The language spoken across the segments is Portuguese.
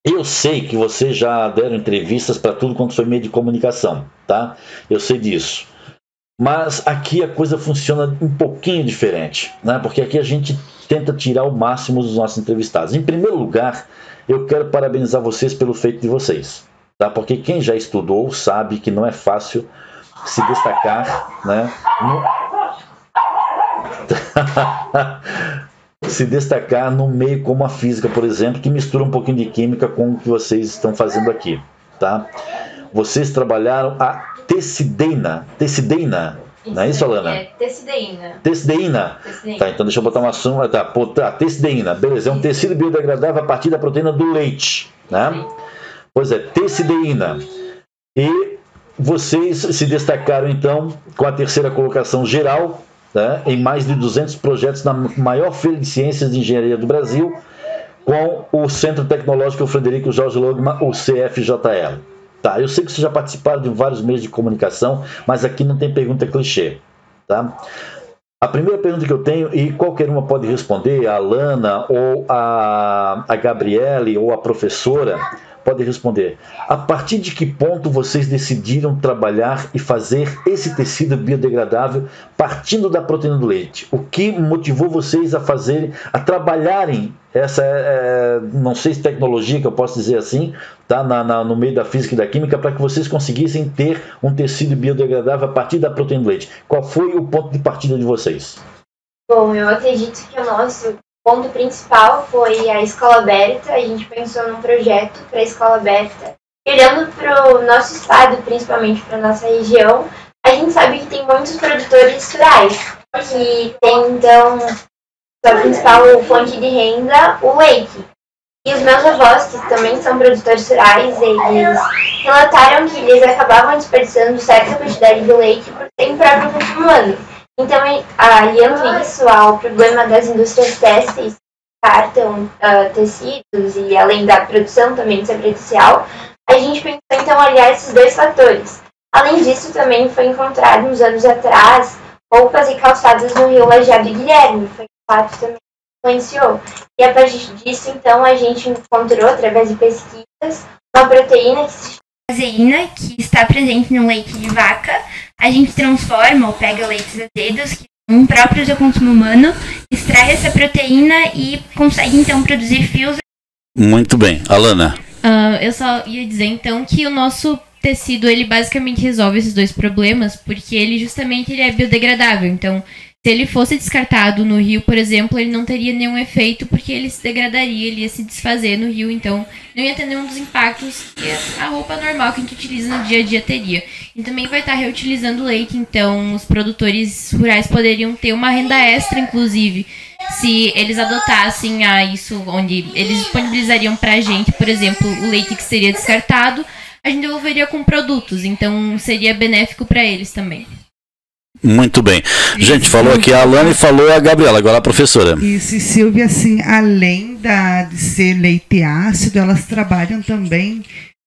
Eu sei que vocês já deram entrevistas para tudo quanto foi meio de comunicação, tá? Eu sei disso. Mas aqui a coisa funciona um pouquinho diferente, né? Porque aqui a gente tenta tirar o máximo dos nossos entrevistados. Em primeiro lugar, eu quero parabenizar vocês pelo feito de vocês, tá? Porque quem já estudou sabe que não é fácil se destacar, né? Se destacar num meio como a física, por exemplo, que mistura um pouquinho de química com o que vocês estão fazendo aqui, tá? Vocês trabalharam a tecideina, não é isso, Alana? É tecideína. Tecideína. Tá, então deixa eu botar uma súmula. Tá, tecideína, beleza. É um tecido biodegradável a partir da proteína do leite, né? Sim. Pois é, tecideína. E vocês se destacaram, então, com a terceira colocação geral, né, em mais de 200 projetos na maior feira de ciências de engenharia do Brasil, com o Centro Tecnológico Frederico Jorge Logman, o CFJL. Tá, eu sei que vocês já participaram de vários meios de comunicação, mas aqui não tem pergunta clichê, tá? A primeira pergunta que eu tenho, e qualquer uma pode responder, a Alana, ou a Gabriele, ou a professora, pode responder. A partir de que ponto vocês decidiram trabalhar e fazer esse tecido biodegradável partindo da proteína do leite? O que motivou vocês a fazerem, a trabalharem essa, não sei se tecnologia que eu posso dizer assim, tá, no meio da física e da química, para que vocês conseguissem ter um tecido biodegradável a partir da proteína do leite? Qual foi o ponto de partida de vocês? Bom, eu acredito que o nosso ponto principal foi a Escola aberta. A gente pensou num projeto para a Escola aberta. E olhando para o nosso estado, principalmente para a nossa região, a gente sabe que tem muitos produtores rurais, que tem, então, a principal fonte de renda, o leite. E os meus avós, que também são produtores rurais, eles relataram que eles acabavam desperdiçando certa quantidade de leite por ter próprio consumo humano. Então, aliando isso ao problema das indústrias têxteis, que cartam tecidos e além da produção também de prejudicial, a gente pensou então aliar esses dois fatores. Além disso, também foi encontrado uns anos atrás roupas e calçados no rio Lajeado Guilherme, foi um fato também que influenciou. E a partir disso, então, a gente encontrou, através de pesquisas, uma proteína que se chama caseína, que está presente no leite de vaca. A gente transforma ou pega leites azedos, que são impróprios ao consumo humano, extrai essa proteína e consegue, então, produzir fios. Muito bem. Alana? Eu só ia dizer, então, que o nosso tecido, ele basicamente resolve esses dois problemas, porque ele justamente ele é biodegradável. Então, se ele fosse descartado no rio, por exemplo, ele não teria nenhum efeito, porque ele se degradaria, ele ia se desfazer no rio, então não ia ter nenhum dos impactos que a roupa normal que a gente utiliza no dia a dia teria. E também vai estar reutilizando leite, então os produtores rurais poderiam ter uma renda extra, inclusive, se eles adotassem isso, onde eles disponibilizariam pra gente, por exemplo, o leite que seria descartado, a gente devolveria com produtos, então seria benéfico para eles também. Muito bem. Gente, falou aqui a Alana e falou a Gabriela, agora a professora. Isso, e Silvia, assim, além de ser leite ácido, elas trabalham também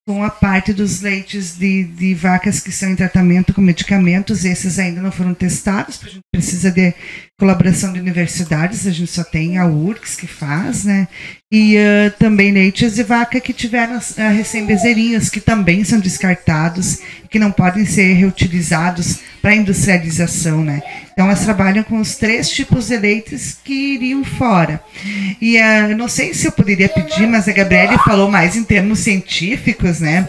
com a parte dos leites de vacas que são em tratamento com medicamentos. Esses ainda não foram testados, porque a gente precisa de colaboração de universidades, a gente só tem a URGS que faz, né? E também leites de vaca que tiveram recém-bezerrinhos, que também são descartados, que não podem ser reutilizados para industrialização, né? Então, elas trabalham com os 3 tipos de leites que iriam fora. E não sei se eu poderia pedir, mas a Gabriele falou mais em termos científicos, né?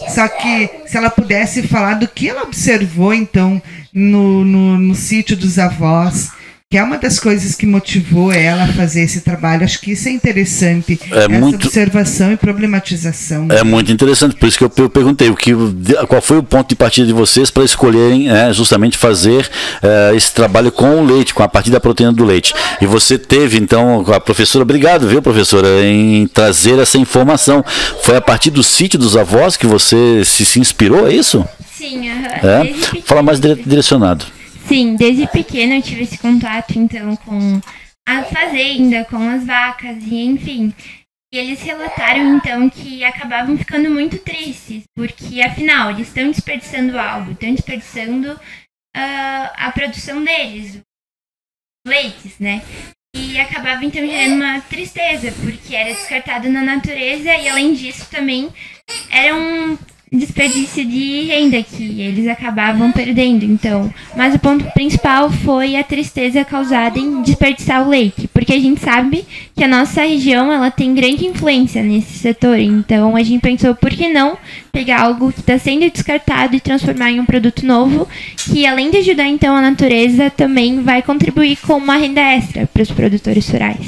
Só que se ela pudesse falar do que ela observou, então, no sítio dos avós, que é uma das coisas que motivou ela a fazer esse trabalho. Acho que isso é interessante, essa observação e problematização. É muito interessante, por isso que eu perguntei qual foi o ponto de partida de vocês para escolherem justamente fazer esse trabalho com o leite, com a partir da proteína do leite. E você teve, então, a professora, obrigado, viu, professora, em trazer essa informação. Foi a partir do sítio dos avós que você se inspirou, é isso? Sim, Fala mais direcionado. Sim, desde pequena eu tive esse contato, então, com a fazenda, com as vacas, e enfim. E eles relataram, então, que acabavam ficando muito tristes, porque, afinal, eles estão desperdiçando algo, estão desperdiçando a produção deles, os leites, né? e acabava então gerando uma tristeza, porque era descartado na natureza e além disso também era um desperdício de renda que eles acabavam perdendo, então. Mas o ponto principal foi a tristeza causada em desperdiçar o leite, porque a gente sabe que a nossa região ela tem grande influência nesse setor, então a gente pensou por que não pegar algo que está sendo descartado e transformar em um produto novo, que além de ajudar então a natureza, também vai contribuir com uma renda extra para os produtores rurais.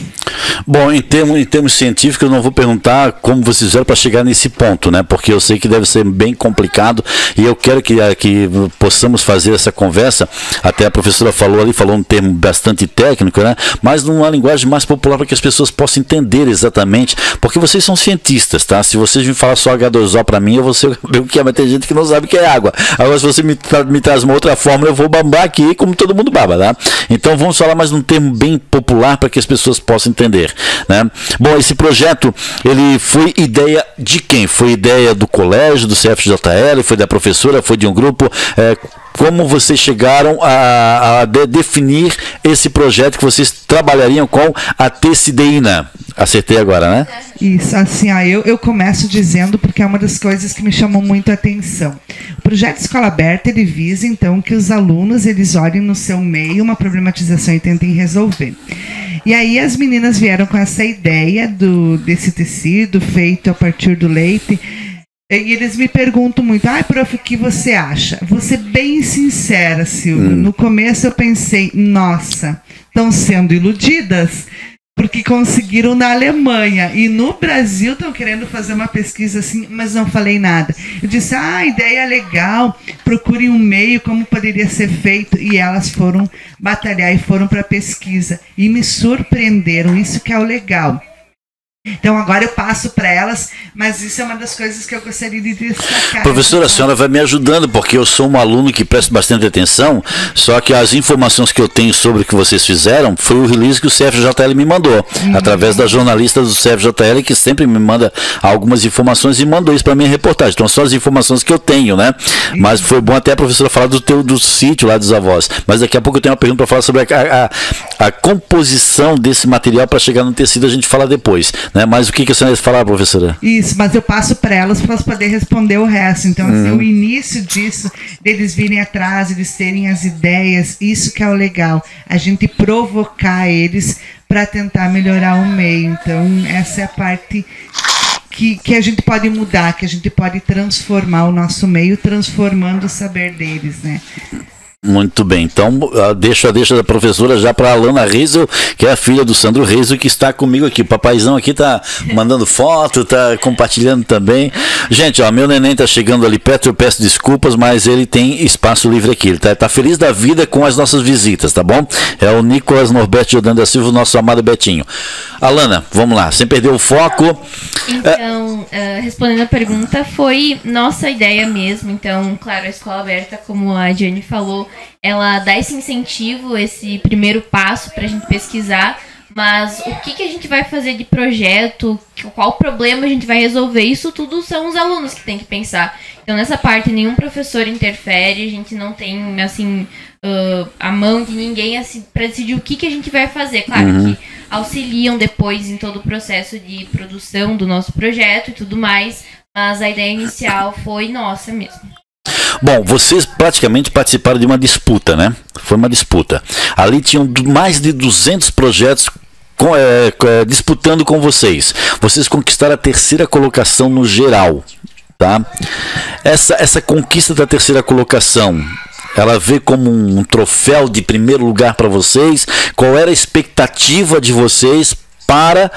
Bom, em termos científicos, eu não vou perguntar como vocês fizeram para chegar nesse ponto, né? Porque eu sei que deve ser bem complicado e eu quero que possamos fazer essa conversa. Até a professora falou um termo bastante técnico, né? Mas numa linguagem mais popular para que as pessoas possam entender exatamente, porque vocês são cientistas, tá? Se vocês me falar só H2O para mim, eu vou saber o que é, mas tem gente que não sabe o que é água. Agora, se você me traz uma outra fórmula, eu vou babar aqui como todo mundo baba, tá? Então vamos falar mais num termo bem popular para que as pessoas possam entender, né? Bom, esse projeto, ele foi ideia de quem? Foi ideia do colégio, do CFJL, foi da professora, foi de um grupo? Como vocês chegaram a definir esse projeto que vocês trabalhariam com a tecideína? Acertei agora, né? Isso, assim, eu começo dizendo porque é uma das coisas que me chamou muito a atenção. O projeto Escola Aberta, ele visa, então, que os alunos, eles olhem no seu meio uma problematização e tentem resolver. E aí as meninas vieram com essa ideia desse tecido feito a partir do leite. E eles me perguntam muito, prof, o que você acha? Vou ser bem sincera, Silvio. No começo eu pensei, nossa, estão sendo iludidas, porque conseguiram na Alemanha. E no Brasil estão querendo fazer uma pesquisa assim, mas não falei nada. Eu disse, a ideia é legal, procurem um meio, como poderia ser feito. E elas foram batalhar e foram para a pesquisa. E me surpreenderam, isso que é o legal. Então agora eu passo para elas, mas isso é uma das coisas que eu gostaria de destacar. Professora, a senhora vai me ajudando, porque eu sou um aluno que presta bastante atenção, só que as informações que eu tenho sobre o que vocês fizeram foi o release que o CFJL me mandou, através da jornalista do CFJL, que sempre me manda algumas informações e mandou isso para minha reportagem. Então são as informações que eu tenho, né? Mas foi bom até a professora falar do sítio lá dos avós. Mas daqui a pouco eu tenho uma pergunta para falar sobre a composição desse material para chegar no tecido, a gente fala depois. Né? Mas o que a senhora ia falar, professora? Isso, mas eu passo para elas poderem responder o resto. Então, assim, o início disso, deles virem atrás, eles terem as ideias, isso que é o legal. A gente provocar eles para tentar melhorar o meio. Então, essa é a parte que a gente pode mudar, que a gente pode transformar o nosso meio, transformando o saber deles, né? Muito bem, então deixa da professora já para a Alana Reisel, que é a filha do Sandro Reisel, que está comigo aqui. O papaizão aqui tá mandando foto, tá compartilhando também. Gente, meu neném tá chegando ali perto, eu peço desculpas, mas ele tem espaço livre aqui. Ele tá feliz da vida com as nossas visitas, tá bom? É o Nicolas Norberto Jordão da Silva, o nosso amado Betinho. Alana, vamos lá, sem perder o foco. Então, respondendo a pergunta, foi nossa ideia mesmo. Então, claro, a Escola Aberta, como a Diane falou, ela dá esse incentivo, esse primeiro passo para a gente pesquisar, mas o que a gente vai fazer de projeto, qual problema a gente vai resolver, isso tudo são os alunos que têm que pensar. Então, nessa parte, nenhum professor interfere, a gente não tem, assim, a mão de ninguém assim, para decidir o que a gente vai fazer. Claro que auxiliam depois em todo o processo de produção do nosso projeto e tudo mais, mas a ideia inicial foi nossa mesmo. Bom, vocês praticamente participaram de uma disputa, né? Foi uma disputa. Ali tinham mais de 200 projetos disputando com vocês. Vocês conquistaram a 3ª colocação no geral, tá? Essa conquista da 3ª colocação, ela veio como um troféu de primeiro lugar para vocês? Qual era a expectativa de vocês para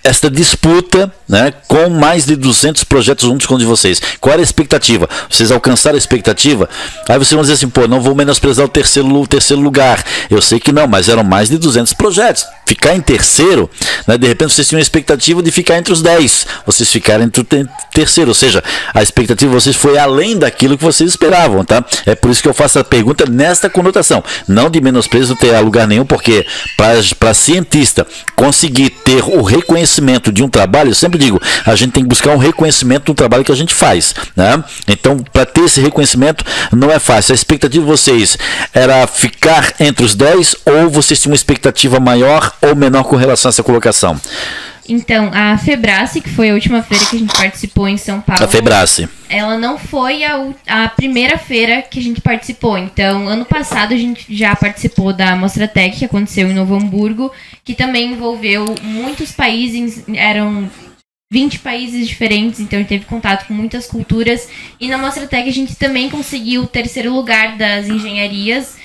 esta disputa, né, com mais de 200 projetos juntos com um de vocês? Qual era a expectativa? Vocês alcançaram a expectativa? Aí vocês vão dizer assim, não vou menosprezar o terceiro lugar. Eu sei que não, mas eram mais de 200 projetos. Ficar em terceiro, né, de repente vocês tinham a expectativa de ficar entre os 10. Vocês ficaram entre o terceiro, ou seja, a expectativa de vocês foi além daquilo que vocês esperavam, tá? É por isso que eu faço a pergunta nesta conotação. Não de menosprezo ter lugar nenhum, porque para cientista conseguir ter o reconhecimento reconhecimento de um trabalho, eu sempre digo, a gente tem que buscar um reconhecimento do trabalho que a gente faz, né? Então, para ter esse reconhecimento não é fácil. A expectativa de vocês era ficar entre os 10 ou vocês tinham uma expectativa maior ou menor com relação a essa colocação? Então, a Febrace, que foi a última feira que a gente participou em São Paulo. A Febrace. Ela não foi a primeira feira que a gente participou. Então, ano passado a gente já participou da Mostratec, que aconteceu em Novo Hamburgo, que também envolveu muitos países, eram 20 países diferentes, então a gente teve contato com muitas culturas. E na Mostratec a gente também conseguiu o 3º lugar das engenharias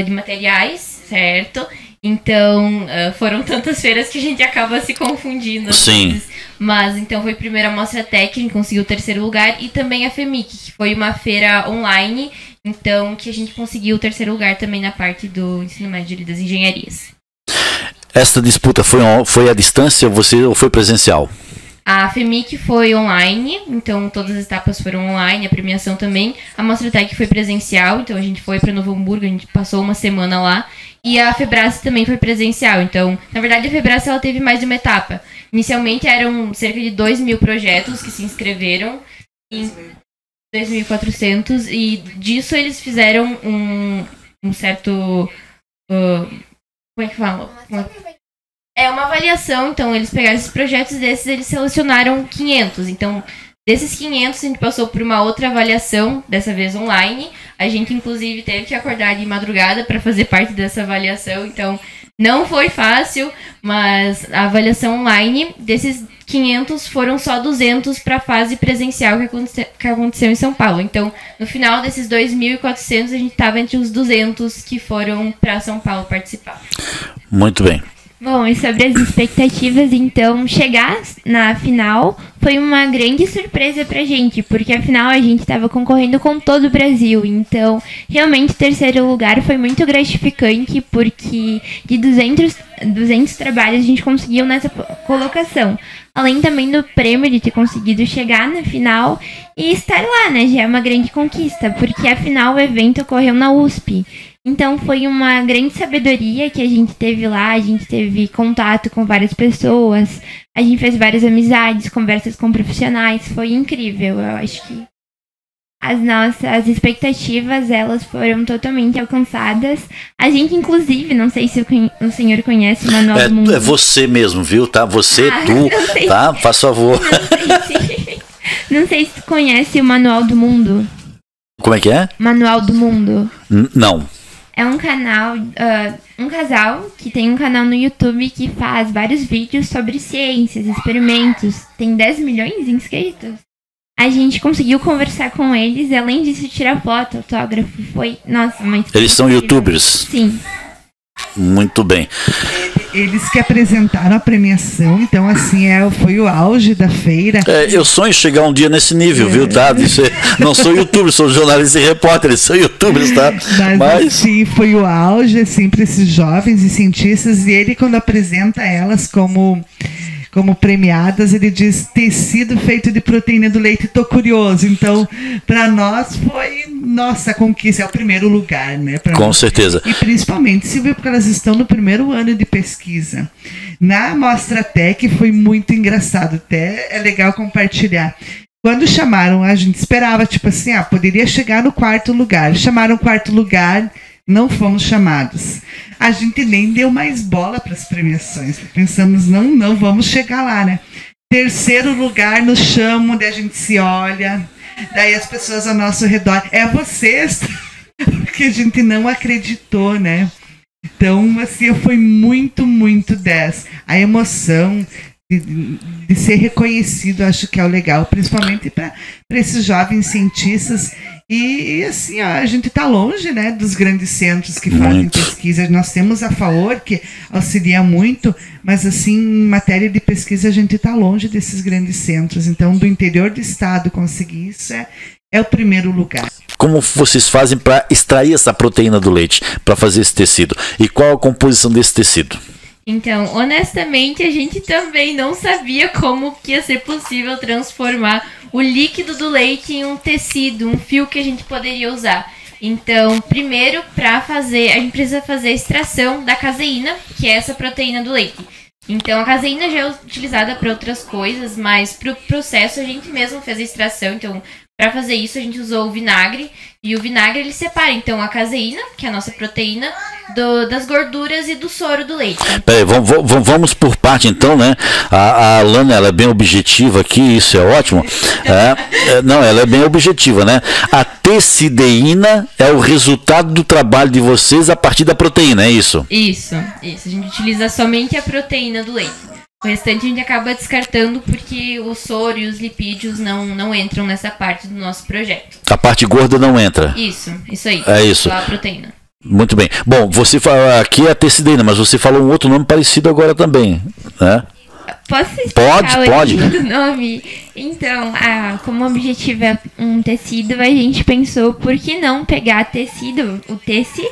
de materiais, certo? Então, foram tantas feiras que a gente acaba se confundindo. Sim. Vezes. Mas, então, foi primeiro a Mostratec, a gente conseguiu o 3º lugar, e também a FEMIC, que foi uma feira online, então, que a gente conseguiu o 3º lugar também na parte do ensino médio das engenharias. Essa disputa foi à distância ou foi presencial? A FEMIC foi online, então todas as etapas foram online, a premiação também. A Mostratec foi presencial, então a gente foi para Novo Hamburgo, a gente passou uma semana lá. E a Febrace também foi presencial, então, na verdade, a Febrace ela teve mais de uma etapa. Inicialmente eram cerca de 2.000 projetos que se inscreveram, em 2.400, e disso eles fizeram um certo... como é que fala? Uma avaliação, então eles pegaram esses projetos desses, eles selecionaram 500, então desses 500 a gente passou por uma outra avaliação, dessa vez online, a gente inclusive teve que acordar de madrugada para fazer parte dessa avaliação, então não foi fácil, mas a avaliação online, desses 500 foram só 200 para a fase presencial que aconteceu em São Paulo, então no final desses 2.400 a gente estava entre os 200 que foram para São Paulo participar. Muito bem. Bom, e sobre as expectativas, então, chegar na final foi uma grande surpresa pra gente, porque afinal a gente estava concorrendo com todo o Brasil, então realmente o 3º lugar foi muito gratificante, porque de 200 trabalhos a gente conseguiu nessa colocação, além também do prêmio de ter conseguido chegar na final e estar lá, né, já é uma grande conquista, porque afinal o evento ocorreu na USP. Então foi uma grande sabedoria que a gente teve lá, a gente teve contato com várias pessoas, a gente fez várias amizades, conversas com profissionais, foi incrível. Eu acho que as nossas expectativas, elas foram totalmente alcançadas. A gente, inclusive, não sei se o senhor conhece o Manual do Mundo. É você mesmo, viu, tá? Você, tu, tá? Faz favor. Não sei se tu conhece o Manual do Mundo. Como é que é? Manual do Mundo. Não. É um canal, um casal que tem um canal no YouTube que faz vários vídeos sobre ciências, experimentos. Tem 10 milhões de inscritos. A gente conseguiu conversar com eles, além disso tirar foto, autógrafo. Foi, nossa, muito Eles são youtubers? Sim. Muito bem. Eles que apresentaram a premiação, então assim, foi o auge da feira. Eu sonho chegar um dia nesse nível, viu, tá? Não sou youtuber, sou jornalista e repórter, eles são youtubers, tá? Mas sim, foi o auge, assim, para esses jovens e cientistas, e ele quando apresenta elas como premiadas, ele diz tecido feito de proteína do leite, tô curioso. Então, para nós foi nossa conquista, é o primeiro lugar, né? Com certeza. E principalmente, se vê porque elas estão no primeiro ano de pesquisa. Na Mostratec foi muito engraçado, até é legal compartilhar. Quando chamaram, a gente esperava, tipo assim, poderia chegar no 4º lugar. Chamaram o 4º lugar, não fomos chamados. A gente nem deu mais bola para as premiações. Pensamos, não vamos chegar lá, né? 3º lugar, nos chamam, daí a gente se olha, daí as pessoas ao nosso redor, é vocês, porque a gente não acreditou, né? Então, assim, foi muito, muito 10. A emoção de ser reconhecido, acho que é o legal, principalmente para esses jovens cientistas. E assim, a gente está longe, né, dos grandes centros que fazem pesquisa. Nós temos a FAOR, que auxilia muito, mas assim, em matéria de pesquisa, a gente está longe desses grandes centros. Então, do interior do estado conseguir isso é o primeiro lugar. Como vocês fazem para extrair essa proteína do leite, para fazer esse tecido? E qual a composição desse tecido? Então, honestamente, a gente também não sabia como que ia ser possível transformar o líquido do leite em um tecido, um fio que a gente poderia usar. Então, primeiro, para fazer, a gente precisa fazer a extração da caseína, que é essa proteína do leite. Então a caseína já é utilizada para outras coisas, mas para o processo a gente mesmo fez a extração. Então, para fazer isso a gente usou o vinagre, e o vinagre ele separa então a caseína, que é a nossa proteína, das gorduras e do soro do leite. Peraí, vamos por parte então, né? A Alana, ela é bem objetiva aqui, isso é ótimo. Não, ela é bem objetiva, né? A tecideína é o resultado do trabalho de vocês a partir da proteína, é isso? Isso. A gente utiliza somente a proteína do leite. O restante a gente acaba descartando porque o soro e os lipídios não entram nessa parte do nosso projeto. A parte gorda não entra. Isso aí. É isso. Só a proteína. Muito bem. Bom, você fala aqui é a tecideína, mas você falou um outro nome parecido agora também, né? Posso explicar Pode. O nome? Então, como o objetivo é um tecido, a gente pensou por que não pegar tecido, o teci,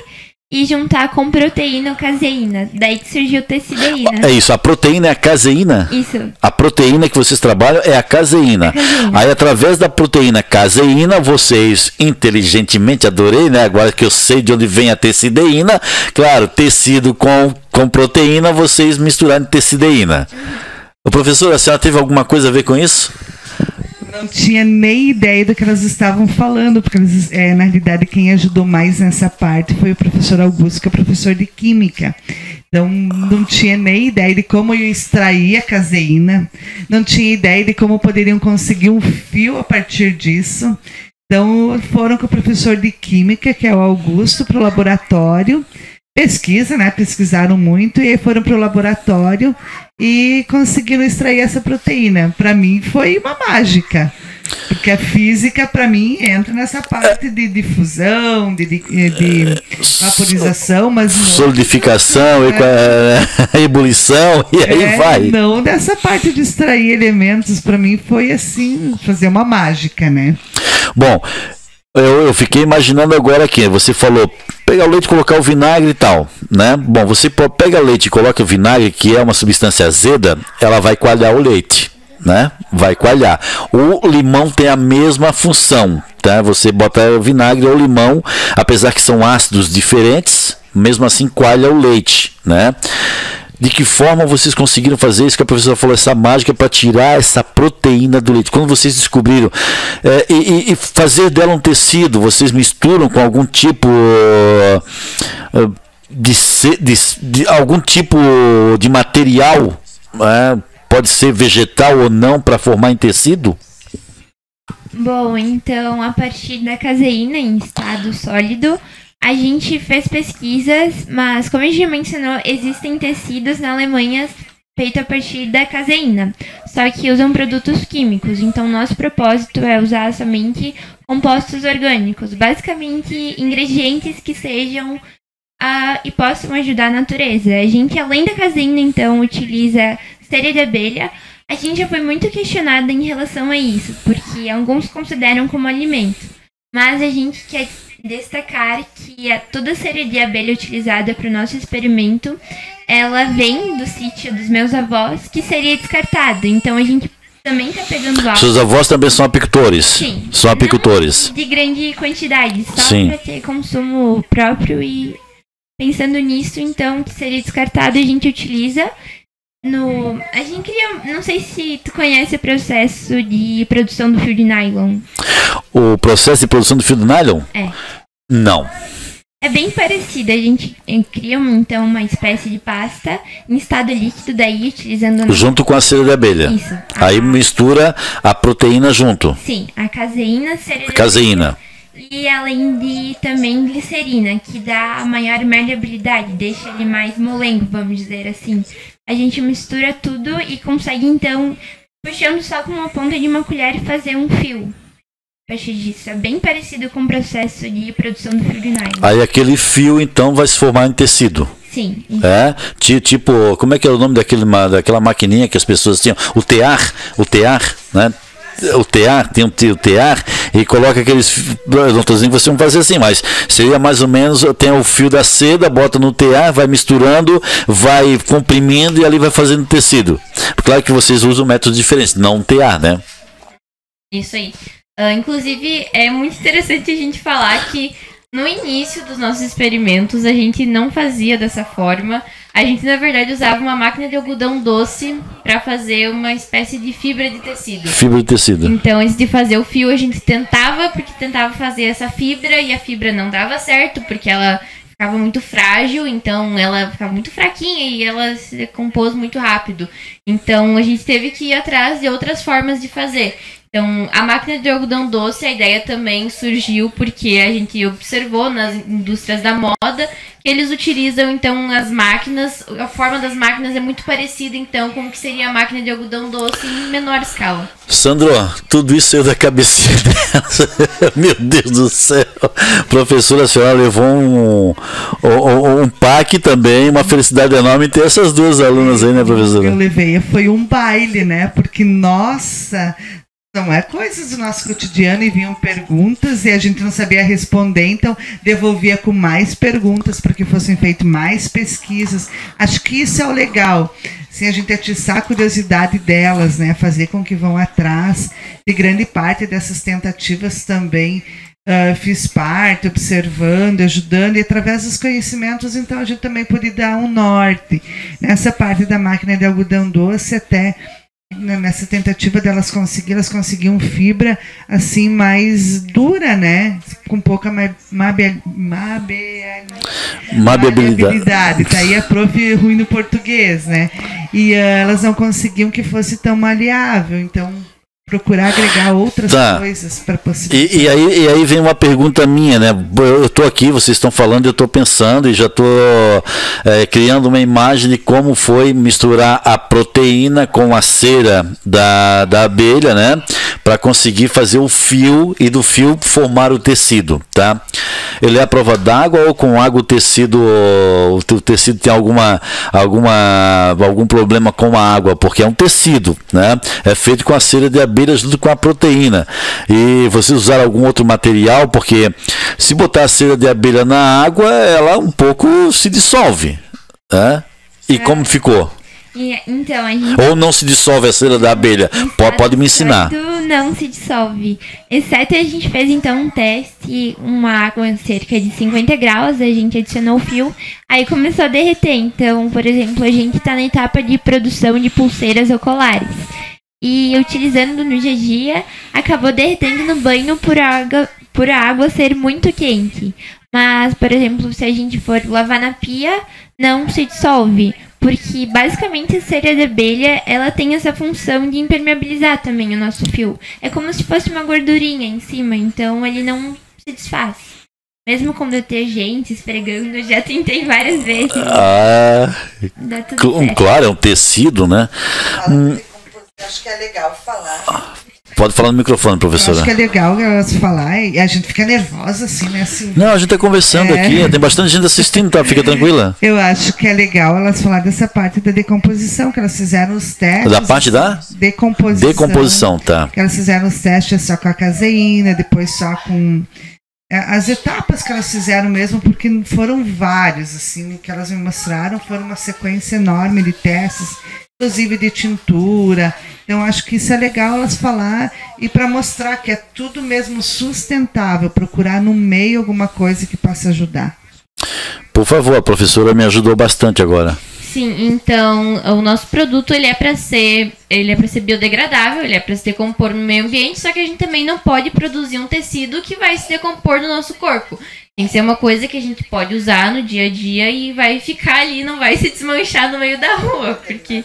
e juntar com proteína ou caseína. Daí que surgiu tecideína. É isso, a proteína é a caseína? Isso. A proteína que vocês trabalham é a caseína. Aí, através da proteína caseína, vocês inteligentemente, adorei, né? Agora que eu sei de onde vem a tecideína, claro, tecido com proteína, vocês misturaram tecideína. O professor, a senhora teve alguma coisa a ver com isso? Não tinha nem ideia do que elas estavam falando, porque na realidade quem ajudou mais nessa parte foi o professor Augusto, que é professor de Química. Então não tinha nem ideia de como eu extrair a caseína, não tinha ideia de como poderiam conseguir um fio a partir disso. Então foram com o professor de Química, que é o Augusto, para o laboratório. Pesquisaram muito e aí foram para o laboratório e conseguiram extrair essa proteína. Para mim foi uma mágica, porque a física para mim entra nessa parte de difusão, de vaporização, mas solidificação, ebulição e aí vai. Não dessa parte de extrair elementos, para mim foi assim, fazer uma mágica, né? Bom, eu fiquei imaginando agora aqui, você falou pegar o leite e colocar o vinagre e tal, né? Bom, você pega o leite e coloca o vinagre, que é uma substância azeda, ela vai coalhar o leite, né? Vai coalhar. O limão tem a mesma função, tá? Você bota o vinagre ou limão, apesar que são ácidos diferentes, mesmo assim coalha o leite, né? De que forma vocês conseguiram fazer isso que a professora falou, essa mágica para tirar essa proteína do leite? Quando vocês descobriram e fazer dela um tecido, vocês misturam com algum tipo de algum tipo de material, pode ser vegetal ou não, para formar em tecido? Bom, então a partir da caseína em estado sólido, a gente fez pesquisas, mas como a gente mencionou, existem tecidos na Alemanha feitos a partir da caseína, só que usam produtos químicos. Então, nosso propósito é usar somente compostos orgânicos, basicamente ingredientes que sejam e possam ajudar a natureza. A gente, além da caseína, então, utiliza cera de abelha. A gente já foi muito questionada em relação a isso, porque alguns consideram como alimento, mas a gente quer destacar que toda a cera de abelha utilizada para o nosso experimento, ela vem do sítio dos meus avós, que seria descartado. Então a gente também está pegando algo. Seus avós também são apicultores? Sim. São apicultores. Não de grande quantidade, só Sim. para ter consumo próprio, e pensando nisso, então, que seria descartado, a gente utiliza a gente queria, não sei se tu conhece o processo de produção do fio de nylon. O processo de produção do fio de nylon? É. Não. É bem parecido. A gente cria, então, uma espécie de pasta em estado líquido, daí utilizando... Junto com a cera de abelha. Isso. Aí mistura a proteína junto. Sim, a caseína, cera de caseína. Abelha, e além de também glicerina, que dá a maior maleabilidade, deixa ele mais molengo, vamos dizer assim. A gente mistura tudo e consegue, então, puxando só com uma ponta de uma colher, fazer um fio. A partir disso, é bem parecido com o processo de produção do fio de nylon. Aí aquele fio, então, vai se formar em tecido. Sim. Tipo, como é que é o nome daquela maquininha que as pessoas tinham? O tear, né? O tear, tem o tear, e coloca aqueles. Eu não estou dizendo que vocês vão fazer assim, mas seria mais ou menos: tem o fio da seda, bota no tear, vai misturando, vai comprimindo e ali vai fazendo tecido. Claro que vocês usam métodos diferentes, não tear, né? Isso aí. Inclusive, é muito interessante a gente falar que no início dos nossos experimentos a gente não fazia dessa forma. A gente, na verdade, usava uma máquina de algodão doce para fazer uma espécie de fibra de tecido. Fibra de tecido. Então, antes de fazer o fio, a gente tentava fazer essa fibra e a fibra não dava certo, porque ela ficava muito frágil, então ela ficava muito fraquinha e ela se decompôs muito rápido. Então, a gente teve que ir atrás de outras formas de fazer. Então, a máquina de algodão doce, a ideia também surgiu porque a gente observou nas indústrias da moda que eles utilizam, então, as máquinas, a forma das máquinas é muito parecida, então, com o que seria a máquina de algodão doce em menor escala. Sandro, tudo isso saiu da cabecinha dela. Meu Deus do céu. Professora, a senhora levou um pack também, uma felicidade enorme ter essas duas alunas aí, né, professora? Eu levei, foi um baile, né? Porque, nossa... Não é coisas do nosso cotidiano e vinham perguntas e a gente não sabia responder, então devolvia com mais perguntas para que fossem feitas mais pesquisas. Acho que isso é o legal, assim, a gente atiçar a curiosidade delas, né, fazer com que vão atrás. E grande parte dessas tentativas também fiz parte, observando, ajudando, e através dos conhecimentos, então a gente também pôde dar um norte. Nessa parte da máquina de algodão doce, até... Nessa tentativa delas elas conseguiam fibra assim mais dura, né? Com pouca maleabilidade. Tá aí a prof ruim no português, né? E elas não conseguiam que fosse tão maleável, então procurar agregar outras coisas para possibilitar. E aí vem uma pergunta minha, né? Eu estou aqui, vocês estão falando, eu estou pensando e já estou criando uma imagem de como foi misturar a proteína com a cera da abelha, né? Para conseguir fazer o fio e do fio formar o tecido, tá? Ele é à prova d'água ou com água o tecido tem algum problema com a água? Porque é um tecido, né? É feito com a cera de abelha junto com a proteína. E vocês usaram algum outro material? Porque se botar a cera de abelha na água, ela um pouco se dissolve, né? E como ficou? Então, a gente... Ou não se dissolve a cera da abelha? Pode me ensinar. Não se dissolve. Exceto a gente fez então um teste, uma água cerca de 50 graus, a gente adicionou o fio, aí começou a derreter. Então, por exemplo, a gente está na etapa de produção de pulseiras oculares. E utilizando no dia a dia, acabou derretendo no banho por a água ser muito quente. Mas, por exemplo, se a gente for lavar na pia, não se dissolve. Porque, basicamente, a cera de abelha, ela tem essa função de impermeabilizar também o nosso fio. É como se fosse uma gordurinha em cima, então ele não se desfaz. Mesmo com detergente, esfregando, já tentei várias vezes. Dá tudo certo. Claro, é um tecido, né? Acho que é legal falar. Pode falar no microfone, professora. Acho que é legal elas falar e a gente fica nervosa assim, né? Assim, não, a gente está conversando aqui, tem bastante gente assistindo, tá? Fica tranquila. Eu acho que é legal elas falar dessa parte da decomposição, que elas fizeram os testes. Da parte da? Decomposição. Decomposição, tá. Que elas fizeram os testes só com a caseína, depois só com... As etapas que elas fizeram mesmo, porque foram vários, assim, que elas me mostraram, foram uma sequência enorme de testes, inclusive de tintura. Então acho que isso é legal elas falar e para mostrar que é tudo mesmo sustentável, procurar no meio alguma coisa que possa ajudar. Por favor, a professora me ajudou bastante agora. Sim, então o nosso produto ele é para ser biodegradável, ele é para se decompor no meio ambiente, só que a gente também não pode produzir um tecido que vai se decompor no nosso corpo. Tem que ser uma coisa que a gente pode usar no dia a dia e vai ficar ali, não vai se desmanchar no meio da rua, porque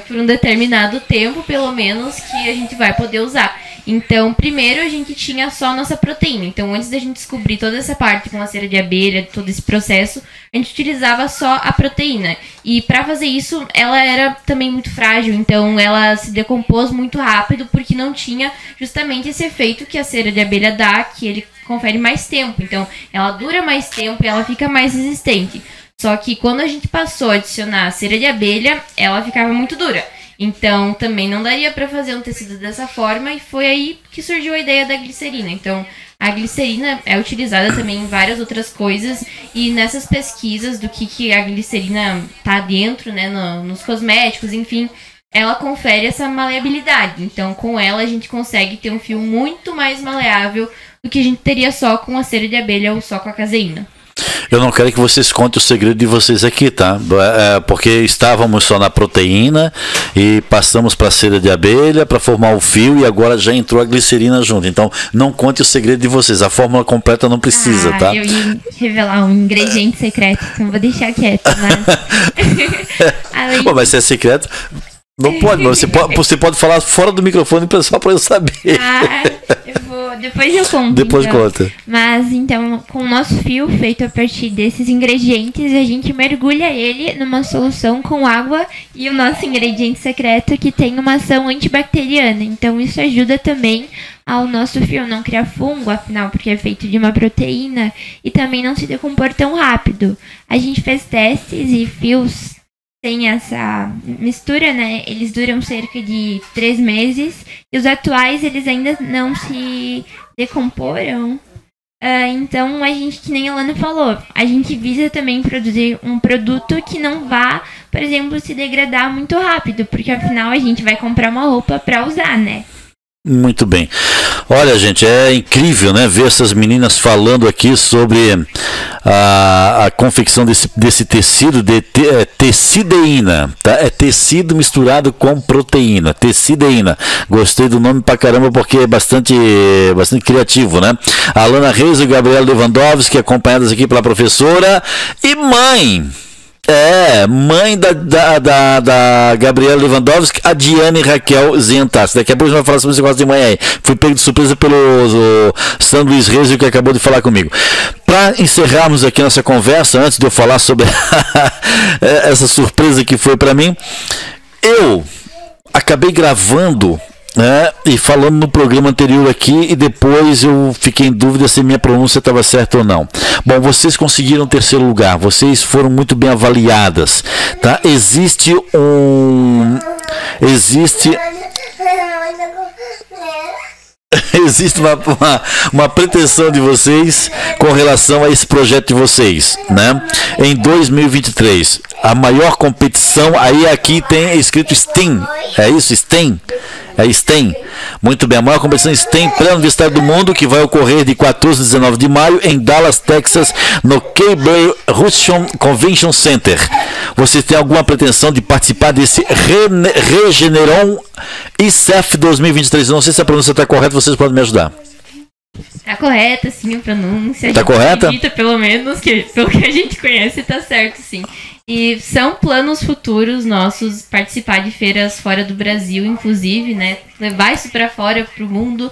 por um determinado tempo, pelo menos, que a gente vai poder usar. Então, primeiro a gente tinha só a nossa proteína. Então, antes da gente descobrir toda essa parte com a cera de abelha, todo esse processo, a gente utilizava só a proteína. E para fazer isso, ela era também muito frágil. Então, ela se decompôs muito rápido porque não tinha justamente esse efeito que a cera de abelha dá, que ele confere mais tempo. Então, ela dura mais tempo e ela fica mais resistente. Só que quando a gente passou a adicionar a cera de abelha, ela ficava muito dura. Então, também não daria para fazer um tecido dessa forma e foi aí que surgiu a ideia da glicerina. Então, a glicerina é utilizada também em várias outras coisas e nessas pesquisas do que a glicerina tá dentro, né, nos cosméticos, enfim, ela confere essa maleabilidade. Então, com ela a gente consegue ter um fio muito mais maleável do que a gente teria só com a cera de abelha ou só com a caseína. Eu não quero que vocês contem o segredo de vocês aqui, tá? Porque estávamos só na proteína e passamos para a cera de abelha para formar o fio e agora já entrou a glicerina junto. Então, não conte o segredo de vocês. A fórmula completa não precisa, tá? Eu ia revelar um ingrediente secreto, então vou deixar quieto. Mas... Pô, mas se é secreto... Não pode, mas você pode falar fora do microfone só para eu saber. Depois eu conto. Depois então. conta. Mas então, com o nosso fio feito a partir desses ingredientes, a gente mergulha ele numa solução com água e o nosso ingrediente secreto que tem uma ação antibacteriana. Então isso ajuda também ao nosso fio não criar fungo, afinal, porque é feito de uma proteína, e também não se decompor tão rápido. A gente fez testes e fios tem essa mistura, né? Eles duram cerca de 3 meses e os atuais eles ainda não se decomporam. Então a gente, que nem a Lana falou, a gente visa também produzir um produto que não vá, por exemplo, se degradar muito rápido, porque afinal a gente vai comprar uma roupa para usar, né? Muito bem. Olha, gente, é incrível, né, ver essas meninas falando aqui sobre a confecção desse tecido de tecideína, tá? É tecido misturado com proteína, tecideína. Gostei do nome pra caramba porque é bastante criativo, né? A Alana Reis e o Gabriel Lewandowski, acompanhadas aqui pela professora e mãe da Gabriela Lewandowski, a Diane Raquel Zentassi. Daqui a pouco a gente vai falar sobre esse negócio de manhã aí. Fui pego de surpresa pelo São Luís Reis, que acabou de falar comigo. Para encerrarmos aqui nossa conversa, antes de eu falar sobre essa surpresa que foi para mim, eu acabei gravando, né, e falando no programa anterior aqui, e depois eu fiquei em dúvida se minha pronúncia estava certa ou não. Bom, vocês conseguiram 3º lugar, vocês foram muito bem avaliadas, tá? Existe uma pretensão de vocês com relação a esse projeto de vocês, né? Em 2023, a maior competição, aí aqui tem escrito STEM, é isso? STEM? É STEM. Muito bem, a maior competição STEM pré-universitária do mundo, que vai ocorrer de 14 a 19 de maio em Dallas, Texas, no K-Berry Hudson Convention Center. Vocês têm alguma pretensão de participar desse Regeneron ICEF 2023? Não sei se a pronúncia está correta, vocês podem me ajudar. Tá correta, sim, a pronúncia. Tá correta? Acredita, pelo menos, que pelo que a gente conhece, tá certo, sim. E são planos futuros nossos participar de feiras fora do Brasil, inclusive, né? Levar isso pra fora, pro mundo.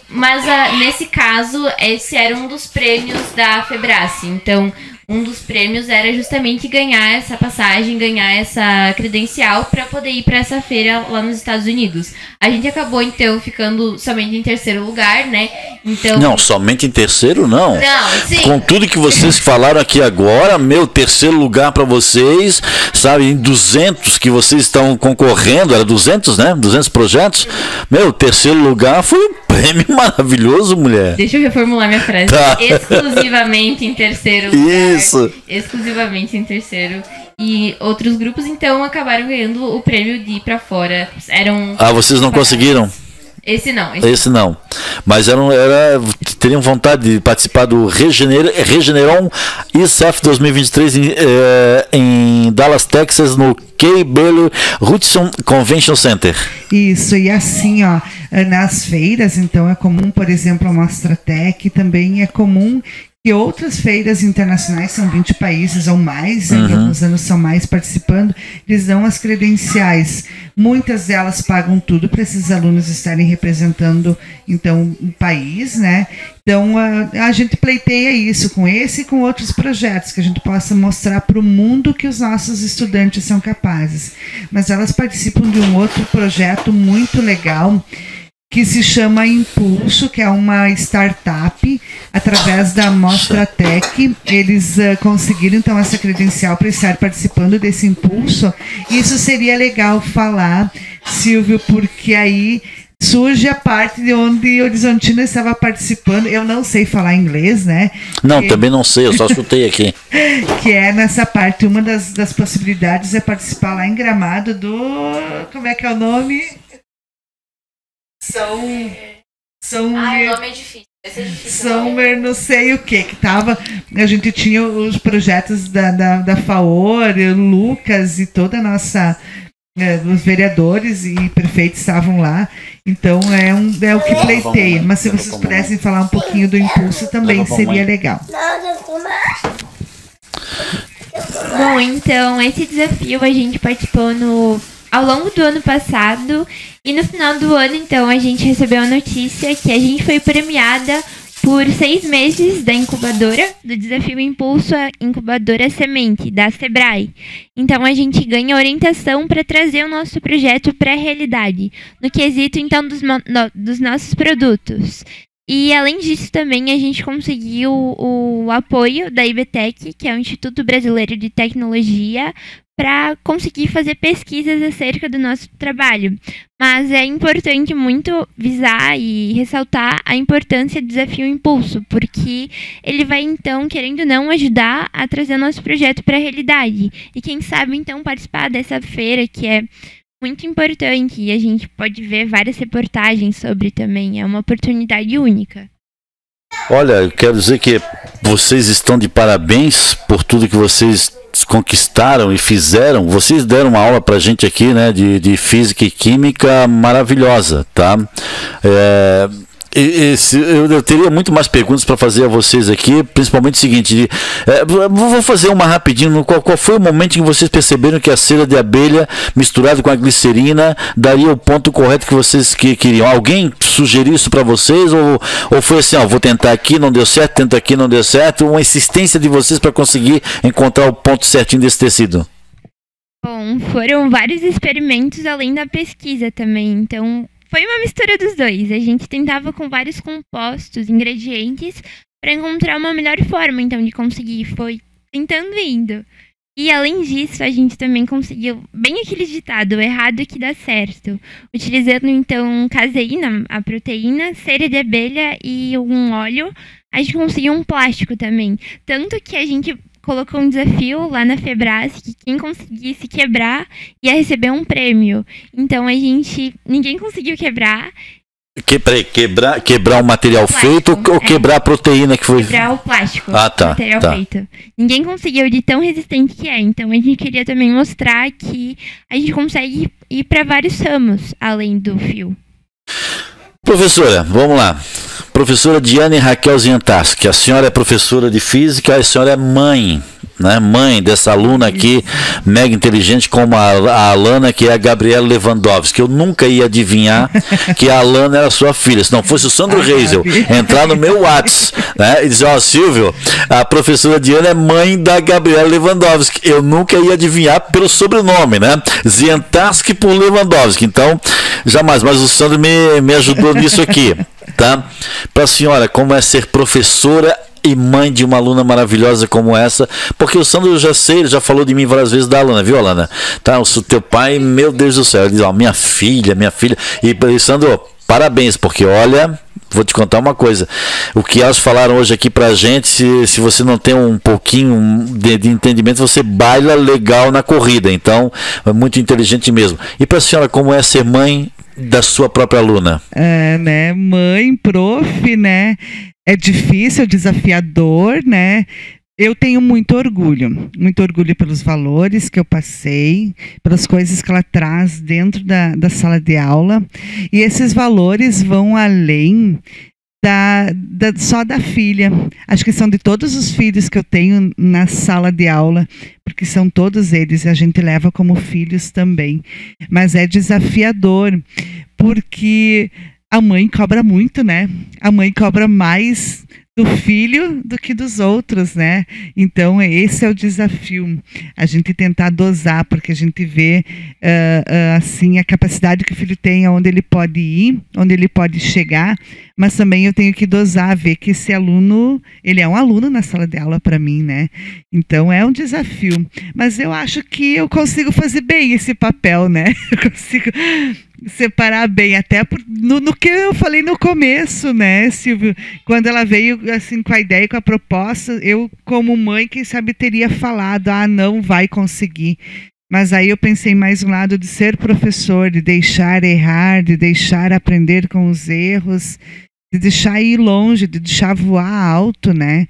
Mas nesse caso, esse era um dos prêmios da Febrace. Então, um dos prêmios era justamente ganhar essa passagem, ganhar essa credencial para poder ir para essa feira lá nos Estados Unidos. A gente acabou, então, ficando somente em 3º lugar, né? Então... Não, somente em 3º, não. Não, sim. Com tudo que vocês falaram aqui agora, meu 3º lugar para vocês, sabe, em 200 que vocês estão concorrendo, era 200, né? 200 projetos. Meu, 3º lugar foi um prêmio maravilhoso, mulher. Deixa eu reformular minha frase. Tá. Exclusivamente em 3º lugar. Isso. Exclusivamente em 3º. E outros grupos, então, acabaram ganhando o prêmio de ir pra fora. Vocês não conseguiram? Esse não. Esse não. Mas teriam vontade de participar do Regeneron ICEF 2023 em Dallas, Texas, no K-Berry Hudson Convention Center. Isso, e assim, ó, nas feiras, então, é comum, por exemplo, a Mostratec, também é comum que outras feiras internacionais, são 20 países ou mais, em alguns anos são mais participando, eles dão as credenciais. Muitas delas pagam tudo para esses alunos estarem representando, então, o país, né? Então, a gente pleiteia isso com esse e com outros projetos, que a gente possa mostrar para o mundo que os nossos estudantes são capazes. Mas elas participam de um outro projeto muito legal, que se chama Impulso, que é uma startup, através da Mostratec. Eles conseguiram, então, essa credencial para estar participando desse Impulso. Isso seria legal falar, Silvio, porque aí surge a parte de onde Horizontina estava participando. Eu não sei falar inglês, né? Não, também não sei, eu só chutei aqui. Que é nessa parte, uma das possibilidades é participar lá em Gramado do... Como é que é o nome? O nome é difícil. Summer, não sei o que tava. A gente tinha os projetos da FAOR, o Lucas e toda a nossa. Os vereadores e prefeitos estavam lá, então é o que pleiteia. Mas se vocês pudessem falar um pouquinho do impulso também seria legal. Bom, então esse desafio a gente participou ao longo do ano passado e no final do ano, então, a gente recebeu a notícia que a gente foi premiada por 6 meses da incubadora, do Desafio Impulso a Incubadora Semente, da Sebrae. Então, a gente ganha orientação para trazer o nosso projeto para a realidade, no quesito, então, dos nossos produtos. E, além disso, também a gente conseguiu o apoio da IBTEC, que é o Instituto Brasileiro de Tecnologia, para conseguir fazer pesquisas acerca do nosso trabalho. Mas é importante muito visar e ressaltar a importância do Desafio Impulso, porque ele vai, então, querendo ou não, ajudar a trazer o nosso projeto para a realidade. E quem sabe, então, participar dessa feira, que é muito importante, e a gente pode ver várias reportagens sobre também. É uma oportunidade única. Olha, eu quero dizer que vocês estão de parabéns por tudo que vocês conquistaram e fizeram. Vocês deram uma aula pra gente aqui, né, de física e química maravilhosa, tá? Eu teria muito mais perguntas para fazer a vocês aqui, principalmente o seguinte, vou fazer uma rapidinho. Qual foi o momento em que vocês perceberam que a cera de abelha misturada com a glicerina daria o ponto correto que vocês queriam? Alguém sugeriu isso para vocês ou foi assim, vou tentar aqui, não deu certo, tento aqui, não deu certo, uma insistência de vocês para conseguir encontrar o ponto certinho desse tecido? Bom, foram vários experimentos além da pesquisa também, então foi uma mistura dos dois. A gente tentava com vários compostos, ingredientes, para encontrar uma melhor forma, então, de conseguir. Foi tentando e indo. E, além disso, a gente também conseguiu, bem aquele ditado, o errado é que dá certo. Utilizando, então, caseína, a proteína, cera de abelha e um óleo, a gente conseguiu um plástico também. Tanto que a gente colocou um desafio lá na Febras que quem conseguisse quebrar ia receber um prêmio. Então ninguém conseguiu quebrar. Quebrar o material feito ou quebrar a proteína que foi? Quebrar o plástico. Tá. Material feito. Ninguém conseguiu, de tão resistente que é. Então a gente queria também mostrar que a gente consegue ir para vários ramos além do fio. Professora, vamos lá. Professora Diane Raquel Zientarski, a senhora é professora de física, a senhora é mãe, né? Mãe dessa aluna aqui, mega inteligente como a Alana, que é a Gabriela Lewandowski. Eu nunca ia adivinhar que a Alana era sua filha. Se não fosse o Sandro Reisel entrar no meu WhatsApp, né, e dizer, Silvio, a professora Diane é mãe da Gabriela Lewandowski. Eu nunca ia adivinhar pelo sobrenome, né? Zientarski por Lewandowski. Então, jamais. Mas o Sandro me ajudou nisso aqui. Tá? Para a senhora, como é ser professora e mãe de uma aluna maravilhosa como essa? Porque o Sandro, eu já sei, ele já falou de mim várias vezes da Alana, viu, Alana? Tá? O teu pai, meu Deus do céu, ele diz, minha filha. E Sandro, parabéns, porque olha, vou te contar uma coisa. O que elas falaram hoje aqui pra gente, se você não tem um pouquinho de entendimento, você baila legal na corrida. Então, é muito inteligente mesmo. E para a senhora, como é ser mãe da sua própria aluna? Né? Mãe, prof, né? É difícil, desafiador, né? Eu tenho muito orgulho pelos valores que eu passei, pelas coisas que ela traz dentro da sala de aula. E esses valores vão além só da filha. Acho que são de todos os filhos que eu tenho na sala de aula, porque são todos eles, e a gente leva como filhos também. Mas é desafiador, porque a mãe cobra muito, né? A mãe cobra mais do filho do que dos outros, né? Então esse é o desafio, a gente tentar dosar, porque a gente vê assim a capacidade que o filho tem, aonde ele pode ir, onde ele pode chegar, mas também eu tenho que dosar, ver que esse aluno, ele é um aluno na sala de aula para mim, né? Então é um desafio, mas eu acho que eu consigo fazer bem esse papel, né? Eu consigo separar bem, até no que eu falei no começo, né, Silvio? Quando ela veio assim com a ideia, com a proposta, eu como mãe, quem sabe teria falado, não vai conseguir. Mas aí eu pensei mais um lado de ser professor, de deixar errar, de deixar aprender com os erros. deixar ir longe, de deixar voar alto, né?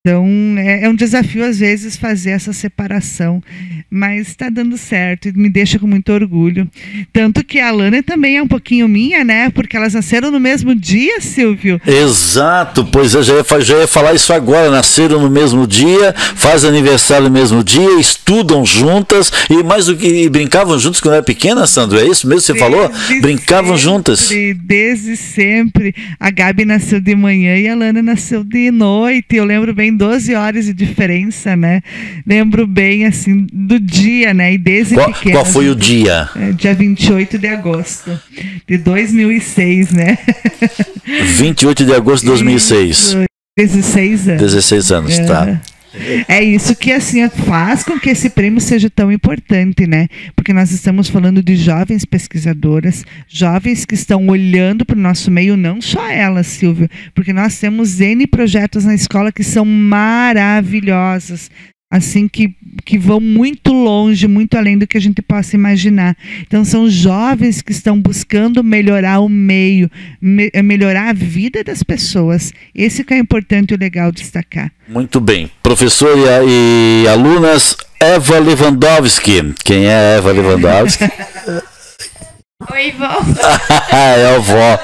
Então, é um desafio, às vezes, fazer essa separação, mas está dando certo e me deixa com muito orgulho. Tanto que a Alana também é um pouquinho minha, né? Porque elas nasceram no mesmo dia, Silvio. Exato, pois eu já ia falar isso agora. Nasceram no mesmo dia, fazem aniversário no mesmo dia, estudam juntas e mais do que brincavam juntas quando era pequena, Sandro. É isso mesmo que você falou? Brincavam juntas. Desde sempre. A Gabi nasceu de manhã e a Alana nasceu de noite. Eu lembro bem, 12 horas de diferença, né? Lembro bem, assim, do dia, né? E desde pequena. Qual foi o dia? Dia 28 de agosto de 2006, né? 28 de agosto de 2006. 16 anos. 16 anos, tá. É isso que assim faz com que esse prêmio seja tão importante, né? Porque nós estamos falando de jovens pesquisadoras, jovens que estão olhando para o nosso meio, não só elas, Silvio, porque nós temos N projetos na escola que são maravilhosos, assim, que vão muito longe, muito além do que a gente possa imaginar. Então são jovens que estão buscando melhorar o meio, melhorar a vida das pessoas. Esse que é importante e legal destacar. Muito bem. Professor e alunas, Eva Lewandowski. Quem é Eva Lewandowski? Oi, vó. É a vó.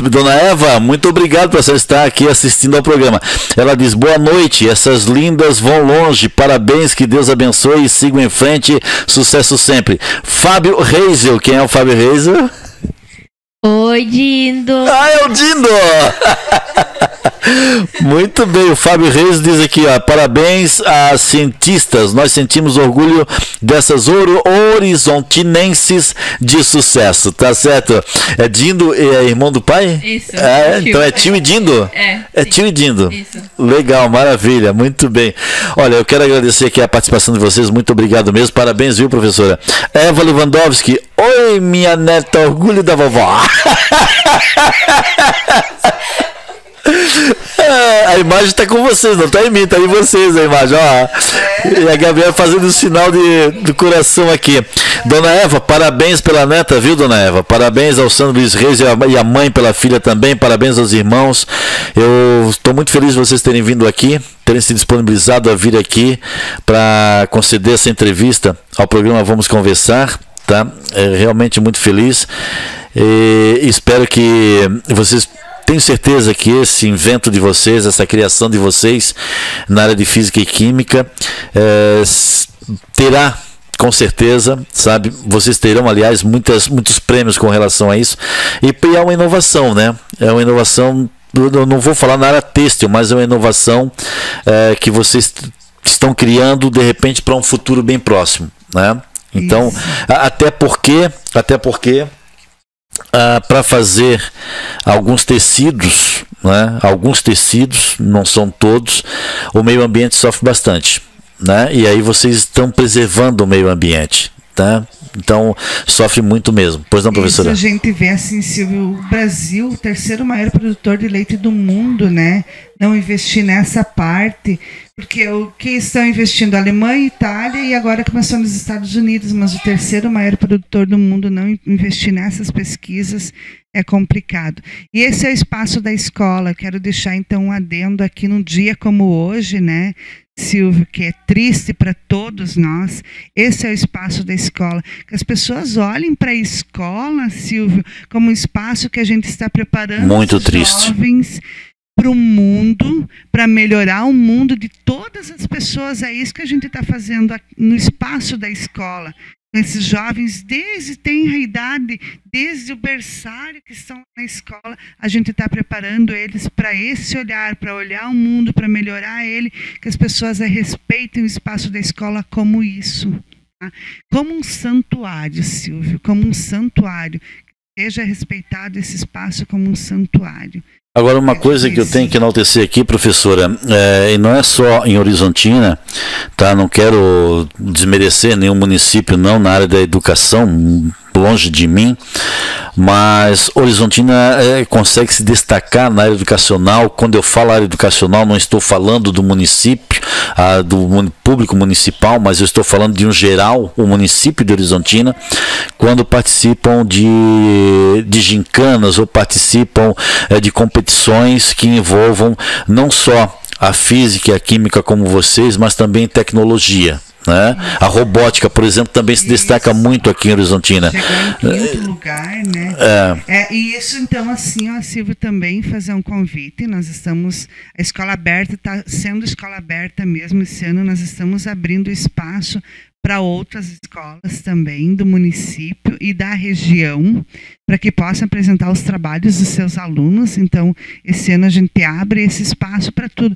Dona Eva, muito obrigado por você estar aqui assistindo ao programa. Ela diz: boa noite, essas lindas vão longe, parabéns, que Deus abençoe e sigam em frente, sucesso sempre. Fábio Reisel, quem é o Fábio Reisel? Oi, Dindo. Ah, é o Dindo! Muito bem, o Fábio Reis diz aqui, ó, parabéns às cientistas, nós sentimos orgulho dessas horizontinenses de sucesso, tá certo? É Dindo, é irmão do pai? Isso. Então é tio e Dindo? É tio e Dindo. Isso. Legal, maravilha, muito bem. Olha, eu quero agradecer aqui a participação de vocês, muito obrigado mesmo, parabéns, viu, professora? Eva Lewandowski, oi, minha neta, orgulho da vovó. A imagem está com vocês, não está em mim, está em vocês a imagem, ó. E a Gabriela fazendo o sinal do coração aqui. Dona Eva, parabéns pela neta, viu, Dona Eva? Parabéns ao Sandro Luiz Reis e a mãe pela filha também, parabéns aos irmãos. Eu estou muito feliz de vocês terem vindo aqui, terem se disponibilizado a vir aqui para conceder essa entrevista ao programa Vamos Conversar, tá? Realmente muito feliz e espero que vocês... Tenho certeza que esse invento de vocês, essa criação de vocês na área de física e química terá, com certeza, sabe? Vocês terão, aliás, muitos prêmios com relação a isso. E é uma inovação, né? É uma inovação, eu não vou falar na área têxtil, mas é uma inovação que vocês estão criando, de repente, para um futuro bem próximo, né? Então, até porque para fazer alguns tecidos, né? Alguns tecidos, não são todos, o meio ambiente sofre bastante, né? E aí vocês estão preservando o meio ambiente, tá? Então sofre muito mesmo. Pois não, professora? Isso a gente vê assim, Silvio, o Brasil, o terceiro maior produtor de leite do mundo, né? Não investir nessa parte, porque o que estão investindo? Alemanha, Itália e agora começou nos Estados Unidos, mas o terceiro maior produtor do mundo não investir nessas pesquisas é complicado. E esse é o espaço da escola. Quero deixar então um adendo aqui num dia como hoje, né, Silvio, que é triste para todos nós. Esse é o espaço da escola. Que as pessoas olhem para a escola, Silvio, como um espaço que a gente está preparando muito os triste. Jovens para o mundo, para melhorar o mundo de todas as pessoas. É isso que a gente está fazendo no espaço da escola. Esses jovens, desde tenra idade, desde o berçário que estão na escola, a gente está preparando eles para esse olhar, para olhar o mundo, para melhorar ele, que as pessoas respeitem o espaço da escola como isso. Tá? Como um santuário, Silvio, como um santuário. Seja respeitado esse espaço como um santuário. Agora, uma coisa que eu tenho que enaltecer aqui, professora, e não é só em Horizontina, tá? Não quero desmerecer nenhum município, não, na área da educação, longe de mim, mas Horizontina consegue se destacar na área educacional. Quando eu falo área educacional, não estou falando do município, do público municipal, mas eu estou falando de um geral, o município de Horizontina, quando participam de gincanas ou participam de competições que envolvam não só a física e a química como vocês, mas também tecnologia. Né? A robótica, por exemplo, também se destaca muito aqui em Horizontina. Chegou em quinto lugar, né? E isso, então, assim, ó, Silvio, também fazer um convite. Nós estamos, a Escola Aberta está sendo escola aberta mesmo esse ano, nós estamos abrindo espaço para outras escolas também do município e da região, para que possam apresentar os trabalhos dos seus alunos. Então, esse ano a gente abre esse espaço para tudo,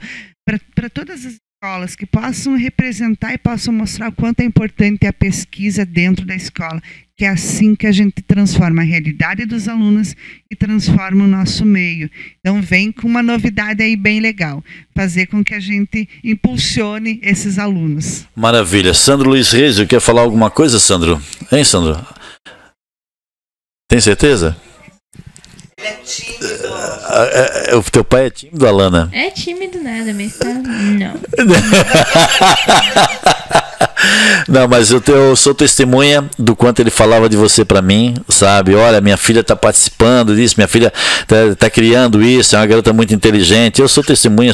para todas as escolas que possam representar e possam mostrar o quanto é importante a pesquisa dentro da escola, que é assim que a gente transforma a realidade dos alunos e transforma o nosso meio. Então vem com uma novidade aí bem legal, fazer com que a gente impulsione esses alunos. Maravilha. Sandro Luiz Reis, quer falar alguma coisa, Sandro? Hein, Sandro? Tem certeza? Ele é tímido. O teu pai é tímido, Alana? É tímido nada, mas tá... Não. Não, mas eu sou testemunha do quanto ele falava de você pra mim, sabe? Olha, minha filha tá participando disso, minha filha tá criando isso, é uma garota muito inteligente. Eu sou testemunha,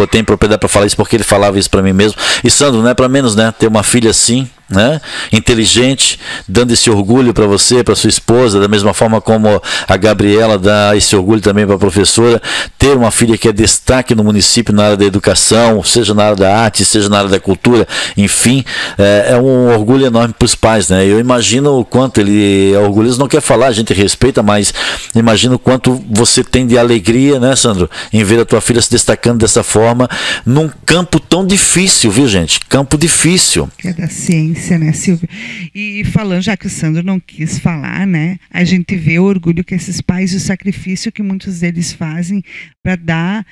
tenho propriedade pra falar isso porque ele falava isso pra mim mesmo. E Sandro, não é pra menos, né? Ter uma filha assim, né? Inteligente, dando esse orgulho para você, para sua esposa, da mesma forma como a Gabriela dá esse orgulho também para a professora. Ter uma filha que é destaque no município na área da educação, seja na área da arte, seja na área da cultura, enfim, é um orgulho enorme para os pais, né? Eu imagino o quanto ele é orgulhoso, não quer falar, a gente respeita, mas imagino o quanto você tem de alegria, né, Sandro, em ver a tua filha se destacando dessa forma, num campo tão difícil, viu, gente? Campo difícil. Que é da ciência, né, Silvia? E falando, já que o Sandro não quis falar, né, a gente vê o orgulho que esses pais e o sacrifício que muitos deles fazem para dar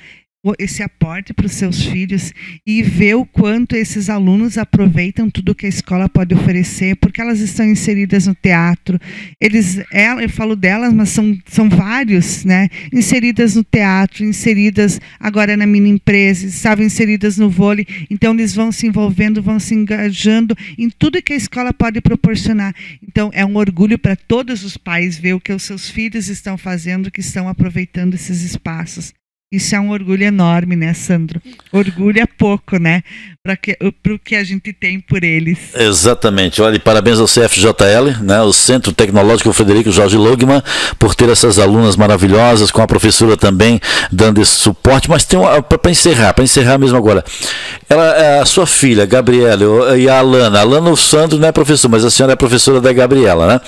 esse aporte para os seus filhos e ver o quanto esses alunos aproveitam tudo que a escola pode oferecer, porque elas estão inseridas no teatro. Eu falo delas, mas são vários, né? Inseridas no teatro, inseridas agora na mini empresa, estavam inseridas no vôlei. Então eles vão se envolvendo, vão se engajando em tudo que a escola pode proporcionar. Então é um orgulho para todos os pais ver o que os seus filhos estão fazendo, que estão aproveitando esses espaços. Isso é um orgulho enorme, né, Sandro? Orgulho é pouco, né? Para o que a gente tem por eles. Exatamente. Olha, e parabéns ao CFJL, né, o Centro Tecnológico Frederico Jorge Logman, por ter essas alunas maravilhosas, com a professora também dando esse suporte. Mas tem para encerrar mesmo agora. A sua filha, Gabriela, e a Alana, o Sandro não é professor, mas a senhora é professora da Gabriela, né?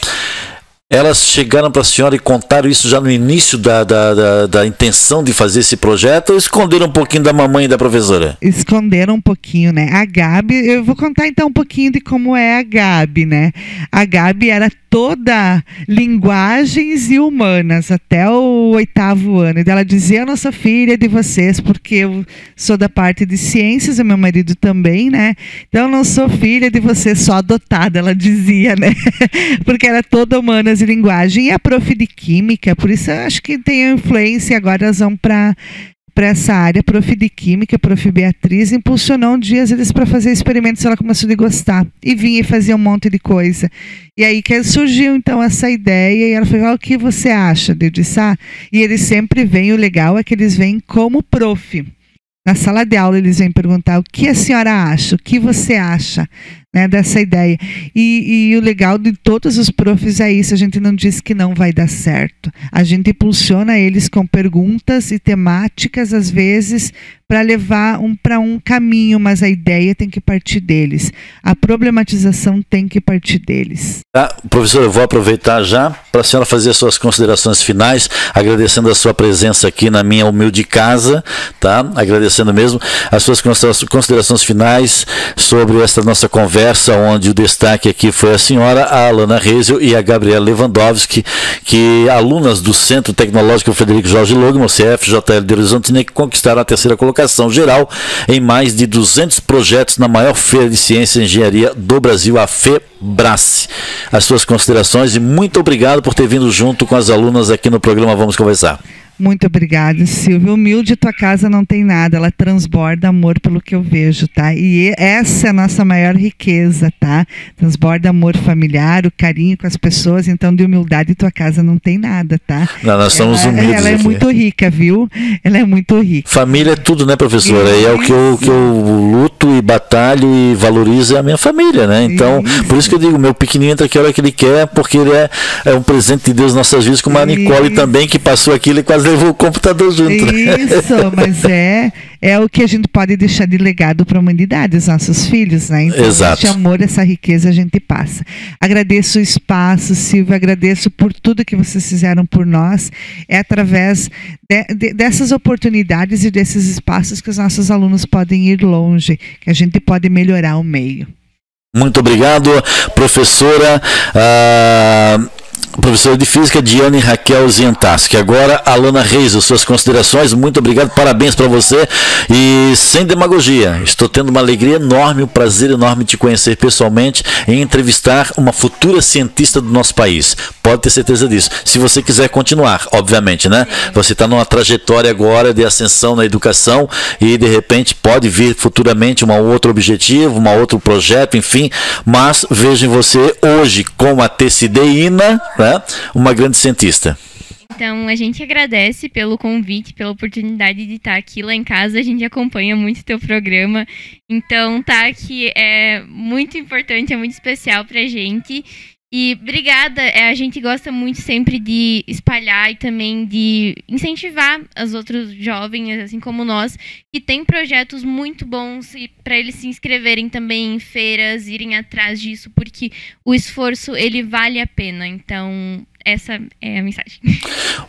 Elas chegaram para a senhora e contaram isso já no início da intenção de fazer esse projeto, ou esconderam um pouquinho da mamãe e da professora? Esconderam um pouquinho, né? A Gabi, eu vou contar então um pouquinho de como é a Gabi, né? A Gabi era toda linguagens e humanas até o 8º ano. E ela dizia: eu não sou filha de vocês, porque eu sou da parte de ciências, o meu marido também, né? Então eu não sou filha de vocês, só adotada, ela dizia, né? Porque era toda humanas e linguagem. E a prof de química, por isso eu acho que tem influência, agora elas vão para essa área. Prof de química, prof Beatriz, impulsionou um dia eles para fazer experimentos, ela começou a gostar e vinha e fazia um monte de coisa. E aí que surgiu então essa ideia, e ela falou: o que você acha? Eu disse: e eles sempre vêm, o legal é que eles vêm como prof. Na sala de aula eles vêm perguntar: o que a senhora acha? O que você acha, né, dessa ideia? E o legal de todos os profs é isso, a gente não diz que não vai dar certo. A gente impulsiona eles com perguntas e temáticas, às vezes, para levar para um caminho, mas a ideia tem que partir deles. A problematização tem que partir deles. Tá, professor, eu vou aproveitar já para a senhora fazer as suas considerações finais, agradecendo a sua presença aqui na minha humilde casa, tá? Agradecendo mesmo as suas considerações finais sobre essa nossa conversa conversa onde o destaque aqui foi a senhora, a Alana Reisel e a Gabriela Lewandowski, que alunas do Centro Tecnológico Frederico Jorge Logman, CFJL de Horizontina, que conquistaram a 3ª colocação geral em mais de 200 projetos na maior feira de ciência e engenharia do Brasil, a FEBRACE. As suas considerações e muito obrigado por ter vindo junto com as alunas aqui no programa Vamos Conversar. Muito obrigada, Silvia. Humilde, tua casa não tem nada, ela transborda amor pelo que eu vejo, tá? E essa é a nossa maior riqueza, tá? Transborda amor familiar, o carinho com as pessoas, então de humildade tua casa não tem nada, tá? Não, nós somos humildes. Ela é muito rica, viu? Ela é muito rica. Família é tudo, né, professora? E é o que eu luto e batalho e valorizo é a minha família, né? Então, por isso que eu digo, meu pequenininho entra aqui a hora que ele quer, porque ele é um presente de Deus nas nossas vidas, como a Nicole também, que passou aqui, ele quase levou o computador junto. Isso, mas é o que a gente pode deixar de legado para a humanidade, os nossos filhos, né? Então, exato. Esse amor, essa riqueza a gente passa. Agradeço o espaço, Silvia, agradeço por tudo que vocês fizeram por nós. É através dessas oportunidades e desses espaços que os nossos alunos podem ir longe, que a gente pode melhorar o meio. Muito obrigado, professora. Professora de Física, Diane Raquel Zientaski. Agora, Alana Reisel, suas considerações. Muito obrigado, parabéns para você. E sem demagogia, estou tendo uma alegria enorme, um prazer enorme de te conhecer pessoalmente e entrevistar uma futura cientista do nosso país. Pode ter certeza disso. Se você quiser continuar, obviamente, né? Você está numa trajetória agora de ascensão na educação e, de repente, pode vir futuramente um outro objetivo, um outro projeto, enfim. Mas vejo em você hoje como a tecideína, né? Uma grande cientista. Então, a gente agradece pelo convite, pela oportunidade de estar aqui lá em casa. A gente acompanha muito o teu programa. Então, estar aqui é muito importante, é muito especial pra gente. E obrigada, a gente gosta muito sempre de espalhar e também de incentivar os outros jovens, assim como nós, que tem projetos muito bons para eles se inscreverem também em feiras, irem atrás disso, porque o esforço, ele vale a pena. Então, essa é a mensagem.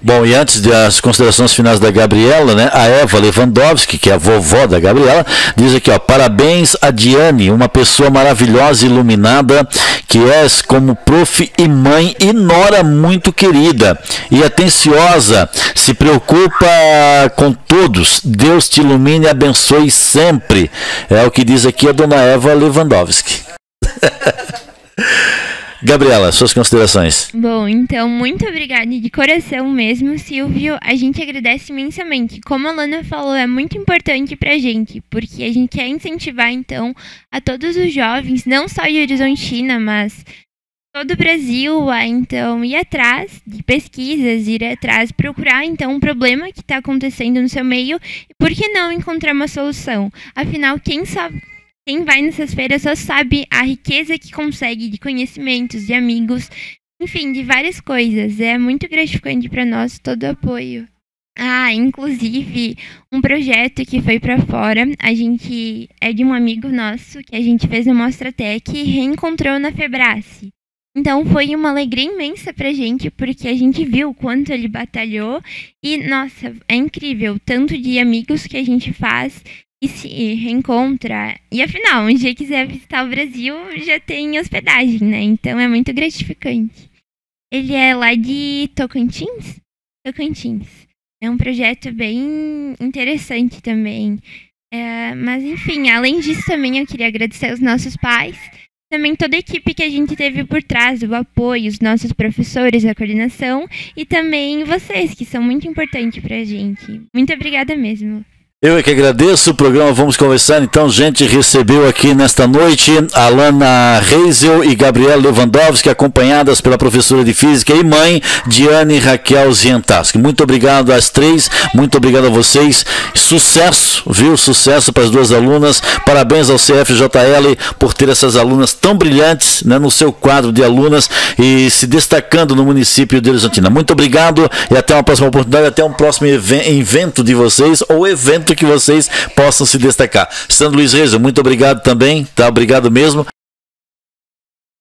Bom, e antes das considerações finais da Gabriela, né, a Eva Lewandowski, que é a vovó da Gabriela, diz aqui, ó, parabéns a Diane, uma pessoa maravilhosa e iluminada, que és como prof e mãe e nora muito querida e atenciosa, se preocupa com todos, Deus te ilumine e abençoe sempre, é o que diz aqui a dona Eva Lewandowski. Gabriela, suas considerações. Bom, então, muito obrigada de coração mesmo, Silvio. A gente agradece imensamente. Como a Lana falou, é muito importante pra gente, porque a gente quer incentivar, então, a todos os jovens, não só de Horizontina, mas todo o Brasil, a, então, ir atrás de pesquisas, ir atrás, procurar, então, um problema que está acontecendo no seu meio e, por que não, encontrar uma solução? Afinal, quem vai nessas feiras só sabe a riqueza que consegue de conhecimentos, de amigos, enfim, de várias coisas. É muito gratificante para nós todo o apoio. Inclusive, um projeto que foi para fora, a gente é de um amigo nosso, que a gente fez no Mostratec e reencontrou na FEBRACE. Então, foi uma alegria imensa pra gente, porque a gente viu o quanto ele batalhou e, nossa, é incrível, tanto de amigos que a gente faz e se reencontra. E afinal, um dia quiser visitar o Brasil, já tem hospedagem, né? Então é muito gratificante. Ele é lá de Tocantins? Tocantins. É um projeto bem interessante também. Mas enfim, além disso também eu queria agradecer aos nossos pais, também toda a equipe que a gente teve por trás, o apoio, os nossos professores, a coordenação e também vocês, que são muito importantes pra gente. Muito obrigada mesmo. Eu é que agradeço, o programa Vamos Conversar, então, gente, recebeu aqui nesta noite Alana Reisel e Gabriela Lewandowski, acompanhadas pela professora de Física e mãe, Diane Raquel Zientaski. Muito obrigado às três, muito obrigado a vocês, sucesso, viu, sucesso para as duas alunas, parabéns ao CFJL por ter essas alunas tão brilhantes, né, no seu quadro de alunas e se destacando no município de Horizontina. Muito obrigado e até uma próxima oportunidade, até um próximo evento de vocês, ou evento que vocês possam se destacar. Sandro Luiz Reisel, muito obrigado também, tá? Obrigado mesmo.